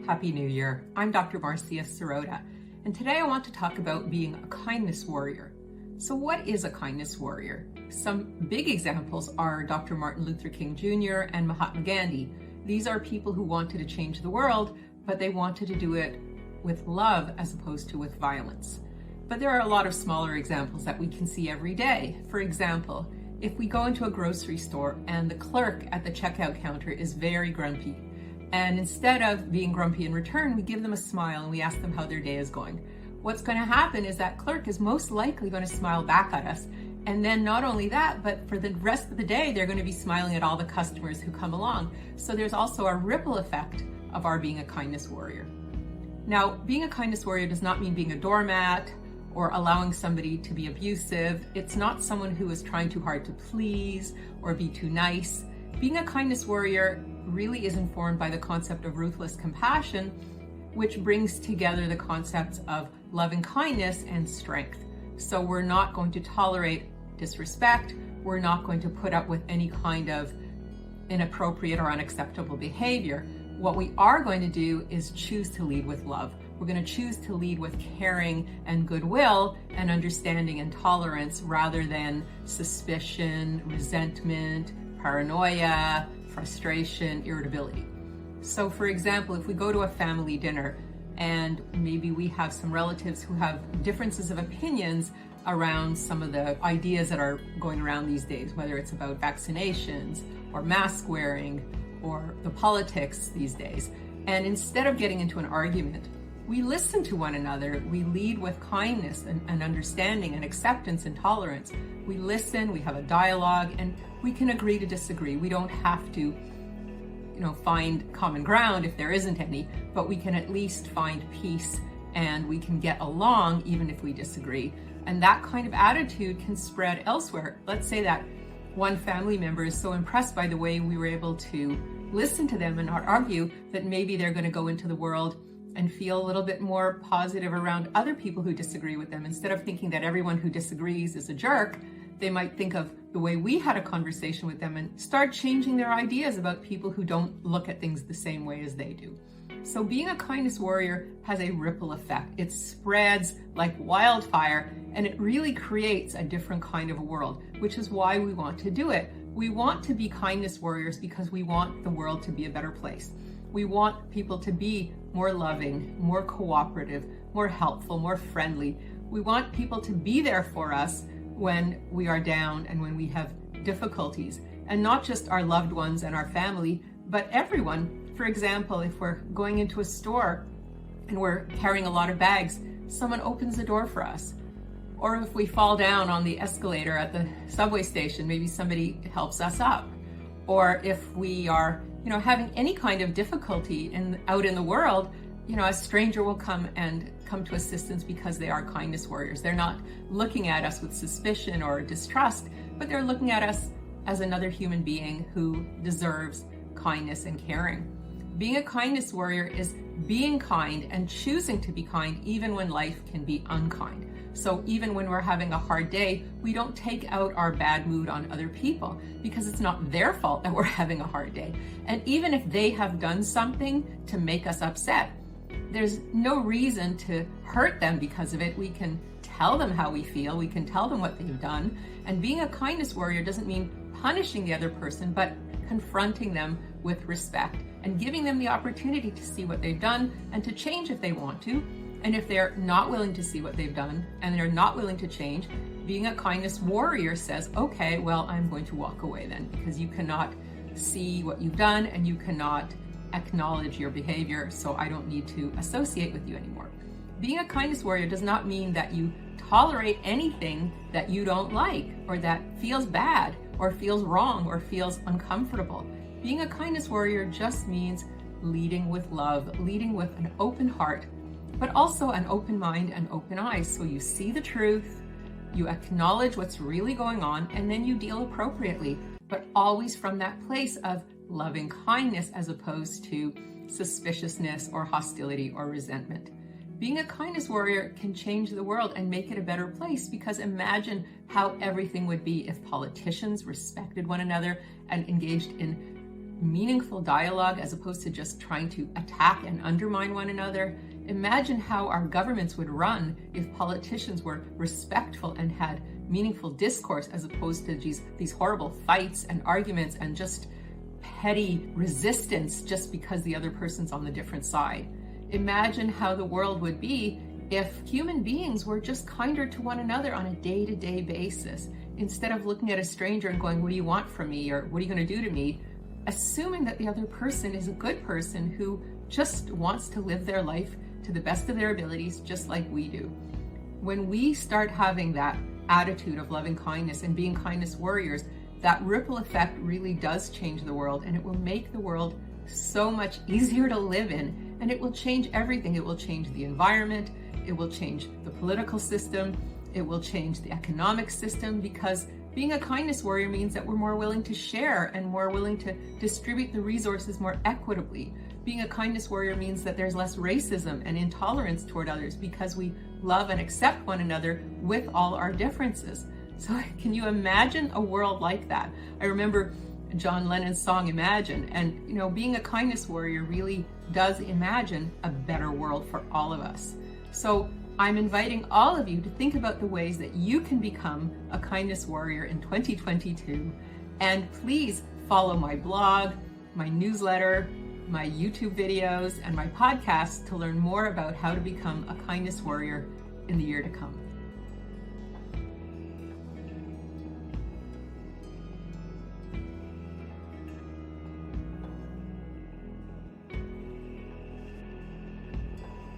Happy New Year. I'm Dr. Marcia Sirota, and today I want to talk about being a kindness warrior. So what is a kindness warrior? Some big examples are Dr. Martin Luther King Jr. and Mahatma Gandhi. These are people who wanted to change the world, but they wanted to do it with love as opposed to with violence. But there are a lot of smaller examples that we can see every day. For example, if we go into a grocery store and the clerk at the checkout counter is very grumpy, and instead of being grumpy in return, we give them a smile and we ask them how their day is going. What's going to happen is that clerk is most likely going to smile back at us. And then not only that, but for the rest of the day, they're going to be smiling at all the customers who come along. So there's also a ripple effect of our being a kindness warrior. Now, being a kindness warrior does not mean being a doormat or allowing somebody to be abusive. It's not someone who is trying too hard to please or be too nice. Being a kindness warrior really is informed by the concept of ruthless compassion, which brings together the concepts of loving kindness and strength. So we're not going to tolerate disrespect. We're not going to put up with any kind of inappropriate or unacceptable behavior. What we are going to do is choose to lead with love. We're going to choose to lead with caring and goodwill and understanding and tolerance rather than suspicion, resentment, paranoia, frustration, irritability. So for example, if we go to a family dinner and maybe we have some relatives who have differences of opinions around some of the ideas that are going around these days, whether it's about vaccinations or mask wearing or the politics these days, and instead of getting into an argument, we listen to one another. We lead with kindness and understanding and acceptance and tolerance. We listen, we have a dialogue, and we can agree to disagree. We don't have to, find common ground if there isn't any, but we can at least find peace and we can get along even if we disagree. And that kind of attitude can spread elsewhere. Let's say that one family member is so impressed by the way we were able to listen to them and not argue that maybe they're going to go into the world and feel a little bit more positive around other people who disagree with them. Instead of thinking that everyone who disagrees is a jerk, they might think of the way we had a conversation with them and start changing their ideas about people who don't look at things the same way as they do. So being a kindness warrior has a ripple effect. It spreads like wildfire and it really creates a different kind of a world, which is why we want to do it. We want to be kindness warriors because we want the world to be a better place. We want people to be more loving, more cooperative, more helpful, more friendly. We want people to be there for us when we are down and when we have difficulties, and not just our loved ones and our family, but everyone. For example, if we're going into a store and we're carrying a lot of bags, someone opens the door for us. Or if we fall down on the escalator at the subway station, maybe somebody helps us up. Or if we are, having any kind of difficulty out in the world, a stranger will come to assistance because they are kindness warriors. They're not looking at us with suspicion or distrust, but they're looking at us as another human being who deserves kindness and caring. Being a kindness warrior is being kind and choosing to be kind even when life can be unkind. So even when we're having a hard day, we don't take out our bad mood on other people because it's not their fault that we're having a hard day. And even if they have done something to make us upset, there's no reason to hurt them because of it. We can tell them how we feel. We can tell them what they've done. And being a kindness warrior doesn't mean punishing the other person, but confronting them with respect and giving them the opportunity to see what they've done and to change if they want to. And if they're not willing to see what they've done and they're not willing to change, being a kindness warrior says, okay, well, I'm going to walk away then because you cannot see what you've done and you cannot acknowledge your behavior, so I don't need to associate with you anymore. Being a kindness warrior does not mean that you tolerate anything that you don't like or that feels bad or feels wrong or feels uncomfortable. Being a kindness warrior just means leading with love, leading with an open heart, but also an open mind and open eyes. So you see the truth, you acknowledge what's really going on, and then you deal appropriately, but always from that place of loving kindness as opposed to suspiciousness or hostility or resentment. Being a kindness warrior can change the world and make it a better place, because imagine how everything would be if politicians respected one another and engaged in meaningful dialogue as opposed to just trying to attack and undermine one another. Imagine how our governments would run if politicians were respectful and had meaningful discourse as opposed to these horrible fights and arguments and just petty resistance just because the other person's on the different side. Imagine how the world would be if human beings were just kinder to one another on a day-to-day basis, instead of looking at a stranger and going, what do you want from me? Or what are you going to do to me? Assuming that the other person is a good person who just wants to live their life to the best of their abilities, just like we do. When we start having that attitude of loving kindness and being kindness warriors, that ripple effect really does change the world, and it will make the world so much easier to live in, and it will change everything. It will change the environment, it will change the political system, it will change the economic system, because being a kindness warrior means that we're more willing to share and more willing to distribute the resources more equitably. Being a kindness warrior means that there's less racism and intolerance toward others because we love and accept one another with all our differences. So can you imagine a world like that? I remember John Lennon's song Imagine, and being a kindness warrior really does imagine a better world for all of us. So I'm inviting all of you to think about the ways that you can become a kindness warrior in 2022. And please follow my blog, my newsletter, my YouTube videos, and my podcast to learn more about how to become a kindness warrior in the year to come.